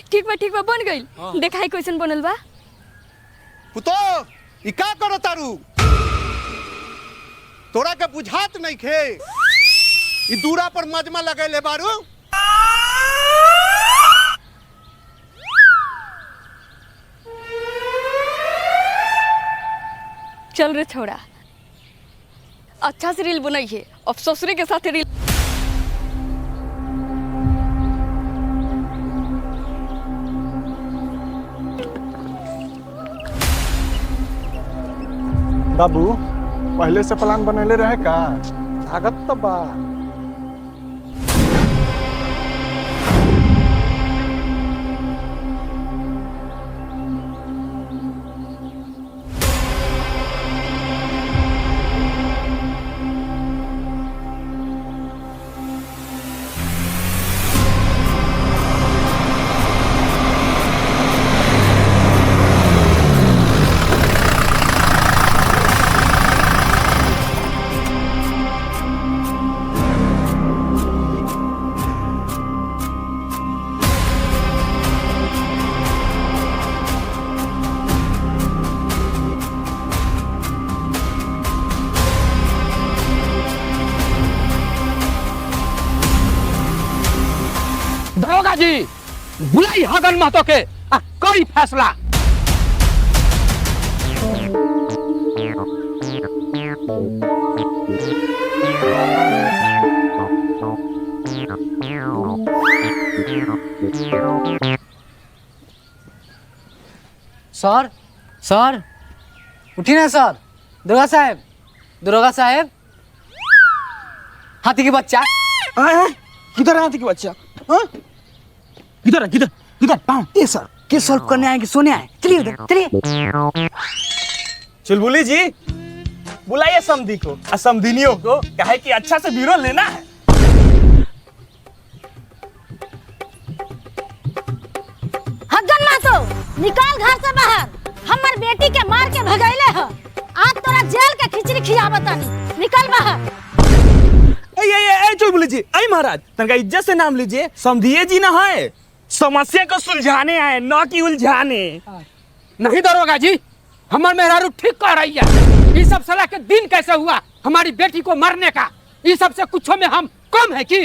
ठीक बा बन गई। देखाई कैसन बनल बा। पुतो ई का करो तारू, तोरा के बुझात नहीं खे ई दूरा पर मजमा लगैले बारू। चल रे छोड़ा, अच्छा से रील बनाई है। अब ससुरे के साथ रील। बाबू पहले से प्लान बनैले रहे का? लागत तो बा। दरोगा जी बुलाई हगन महतो के कोई फैसला। सर सर उठी ना सर। दरोगा साहब हाथी के बच्चा। किधर हाथी के बच्चा? किधर पाँव? ये सर केस सॉल्व करने आए कि सोने आए? चलिए उधर चलिए। चुलबुली जी बुलाइए समधी को और समधिनियों को, कहे कि अच्छा से ब्यूरो लेना है। हगन मातो निकाल घर से बाहर। हमर बेटी के मार के भगाइले ह। आज तोरा जेल के खिचड़ी खियावतानी। निकल बाहर। ए चुलबुली जी, आई महाराज तनका इज्जत से नाम लीजिए। समधिए जी ना है, समस्या को सुलझाने आए न कि उलझाने। नहीं दरोगा जी, हमार मेहरारू ठीक कह रही है। ये सब सलाह के दिन कैसे हुआ हमारी बेटी को मारने का? ये सबसे कुछ में हम कम है कि?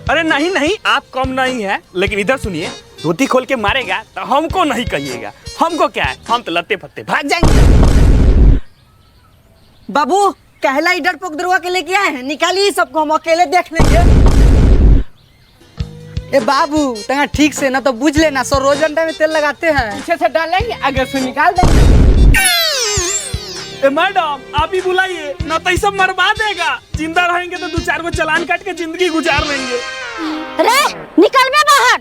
अरे नहीं आप कम नहीं है, लेकिन इधर सुनिए, धोती खोल के मारेगा तो हमको नहीं कहिएगा। हमको क्या है, हम तो लत्ते फत्ते भाग जाएंगे। बाबू कहला इधर पोक दरोगा के लेके आए हैं, निकालिए सबको, हम अकेले देख लेंगे। ए बाबू तंगा ठीक से ना तो बुझ लेना, सरोजन में तेल लगाते हैं। पीछे से डालेंगे, आगे से निकाल देंगे। ए मैडम आप ही बुलाइए, ना तो सब मरवा देगा। जिंदा रहेंगे तो 2-4 को चालान काट के जिंदगी गुजार लेंगे। रे निकल बे बाहर।